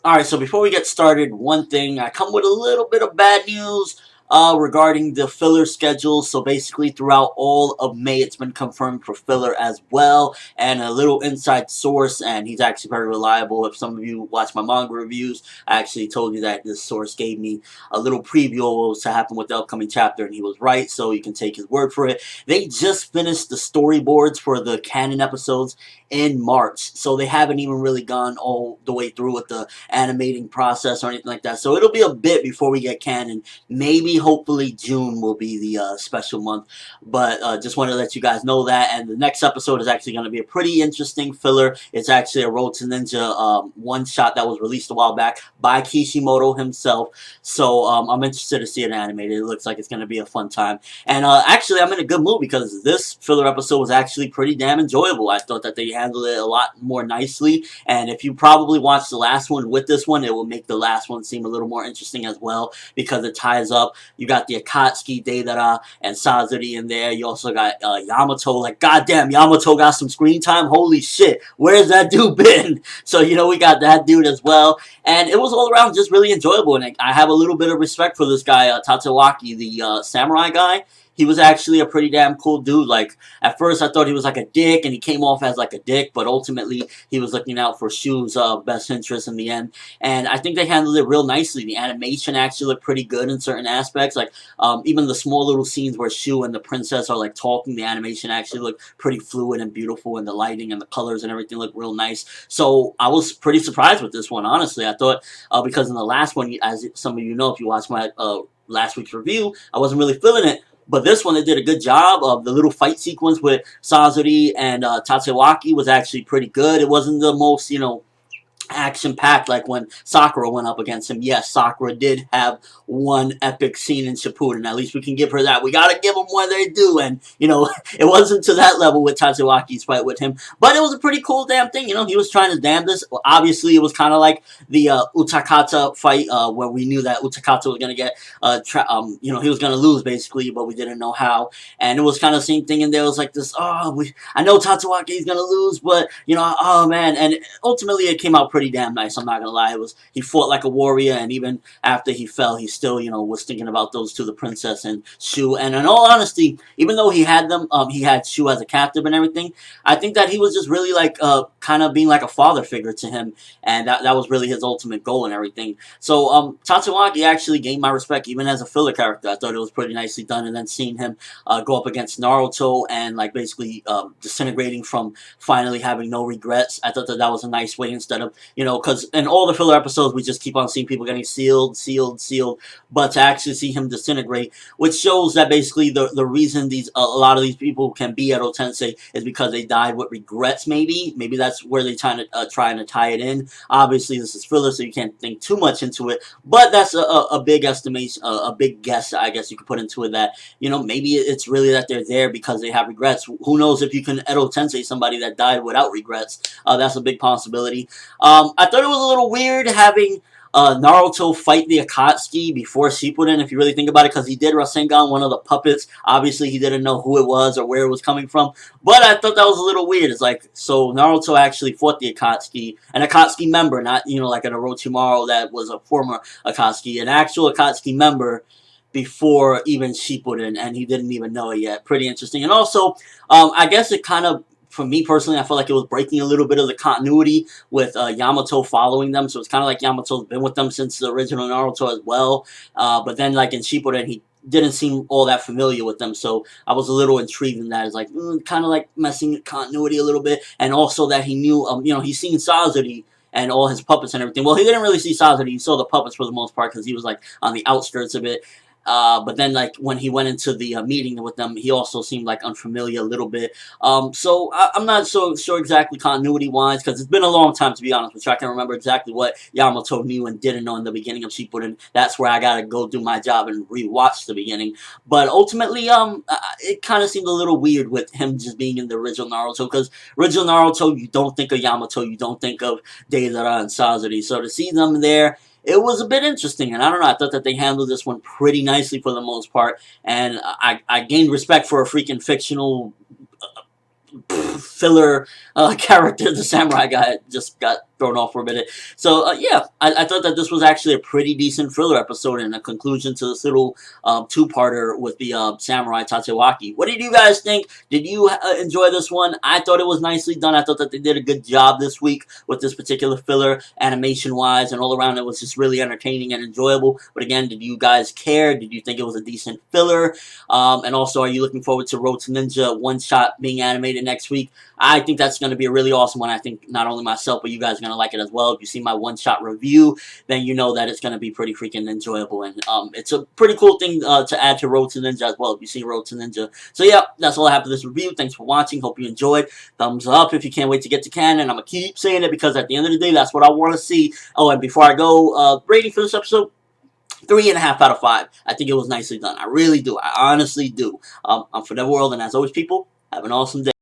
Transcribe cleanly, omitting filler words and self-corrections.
Alright, so before we get started, one thing, I come with a little bit of bad news regarding the filler schedule. So basically throughout all of May, it's been confirmed for filler as well. And a little inside source, and he's actually very reliable. If some of you watch my manga reviews, I actually told you that this source gave me a little preview of what was to happen with the upcoming chapter, and he was right, so you can take his word for it. They just finished the storyboards for the canon episodes in March, so they haven't even really gone all the way through with the animating process or anything like that. So it'll be a bit before we get canon. Maybe, hopefully, June will be the special month. But just wanted to let you guys know that. And the next episode is actually going to be a pretty interesting filler. It's actually a Road to Ninja one-shot that was released a while back by Kishimoto himself. So I'm interested to see it animated. It looks like it's going to be a fun time. And actually, I'm in a good mood because this filler episode was actually pretty damn enjoyable. I thought that they handled it a lot more nicely. And if you probably watched the last one with this one, it will make the last one seem a little more interesting as well because it ties up. You got the Akatsuki, Deidara, and Sasori in there. You also got Yamato. Like, goddamn, Yamato got some screen time. Holy shit, where's that dude been? So, you know, we got that dude as well. And it was all around just really enjoyable. And I have a little bit of respect for this guy, Tatsuwaki, the samurai guy. He was actually a pretty damn cool dude. Like, at first I thought he was like a dick, and he came off as like a dick, but ultimately he was looking out for Shu's best interest in the end. And I think they handled it real nicely. The animation actually looked pretty good in certain aspects. Like, even the small little scenes where Shu and the princess are like talking, the animation actually looked pretty fluid and beautiful, and the lighting and the colors and everything looked real nice. So I was pretty surprised with this one, honestly. I thought, because in the last one, as some of you know if you watched my last week's review, I wasn't really feeling it. But this one, they did a good job of the little fight sequence with Sasori and Tatsuwaki was actually pretty good. It wasn't the most, you know, action-packed like when Sakura went up against him. Yes, Sakura did have one epic scene in Shippuden. At least we can give her that. We gotta give them what they do. And, you know, it wasn't to that level with Tatsuwaki's fight with him. But it was a pretty cool damn thing. You know, he was trying his damnedest. Obviously, it was kind of like the Utakata fight where we knew that Utakata was going to get, you know, he was going to lose basically, but we didn't know how. And it was kind of the same thing in there. It was like this, I know Tatsuwaki is going to lose, but, you know, oh man. And ultimately, it came out pretty damn nice. I'm not gonna lie. He fought like a warrior, and even after he fell, he still, you know, was thinking about those two, the princess and Shu. And in all honesty, even though he had them, he had Shu as a captive and everything, I think that he was just really like kind of being like a father figure to him, and that was really his ultimate goal and everything. So Tatsuwaki actually gained my respect even as a filler character. I thought it was pretty nicely done, and then seeing him go up against Naruto and like basically disintegrating from finally having no regrets, I thought that was a nice way instead of, you know, because in all the filler episodes, we just keep on seeing people getting sealed, but to actually see him disintegrate, which shows that basically the reason a lot of these people can be Edo Tensei is because they died with regrets, maybe that's where they're trying to tie it in. Obviously, this is filler, so you can't think too much into it, but that's a big estimation, a big guess, I guess you could put into it, that, you know, maybe it's really that they're there because they have regrets. Who knows if you can Edo Tensei somebody that died without regrets. That's a big possibility. I thought it was a little weird having Naruto fight the Akatsuki before Shippuden, if you really think about it, because he did Rasengan one of the puppets. Obviously, he didn't know who it was or where it was coming from, but I thought that was a little weird. It's like, so Naruto actually fought the Akatsuki, an Akatsuki member, not, you know, like an Orochimaru that was a former Akatsuki, an actual Akatsuki member before even Shippuden, and he didn't even know it yet. Pretty interesting. And also, I guess it kind of, for me personally, I felt like it was breaking a little bit of the continuity with Yamato following them. So it's kind of like Yamato's been with them since the original Naruto as well. But then, like in Shippuden, he didn't seem all that familiar with them. So I was a little intrigued in that. It's like kind of like messing with continuity a little bit. And also that he knew, you know, he's seen Sasori and all his puppets and everything. Well, he didn't really see Sasori. He saw the puppets for the most part because he was like on the outskirts of it. But then, like, when he went into the meeting with them, he also seemed, like, unfamiliar a little bit. So I'm not so sure exactly continuity-wise, because it's been a long time, to be honest with you. I can remember exactly what Yamato knew and didn't know in the beginning of Shippuden. That's where I gotta go do my job and rewatch the beginning. But ultimately, it kind of seemed a little weird with him just being in the original Naruto, because original Naruto, you don't think of Yamato, you don't think of Deidara and Sasori. So to see them there, it was a bit interesting, and I don't know, I thought that they handled this one pretty nicely for the most part, and I gained respect for a freaking fictional filler character. The samurai guy just got thrown off for a minute. So yeah, I thought that this was actually a pretty decent filler episode and a conclusion to this little two-parter with the samurai Tatewaki. What did you guys think? Did you enjoy this one? I thought it was nicely done. I thought that they did a good job this week with this particular filler, animation-wise, and all around it was just really entertaining and enjoyable. But again, did you guys care? Did you think it was a decent filler? And also, are you looking forward to Road to Ninja one-shot being animated next week? I think that's going to be a really awesome one. I think not only myself, but you guys are going to like it as well. If you see my one-shot review, then you know that it's going to be pretty freaking enjoyable. And it's a pretty cool thing to add to Road to Ninja as well, if you see Road to Ninja. So yeah, that's all I have for this review. Thanks for watching. Hope you enjoyed. Thumbs up if you can't wait to get to canon. I'm going to keep saying it because at the end of the day, that's what I want to see. Oh, and before I go, rating for this episode, 3.5 out of 5. I think it was nicely done. I really do. I honestly do. I'm ForneverWorld, and as always, people, have an awesome day.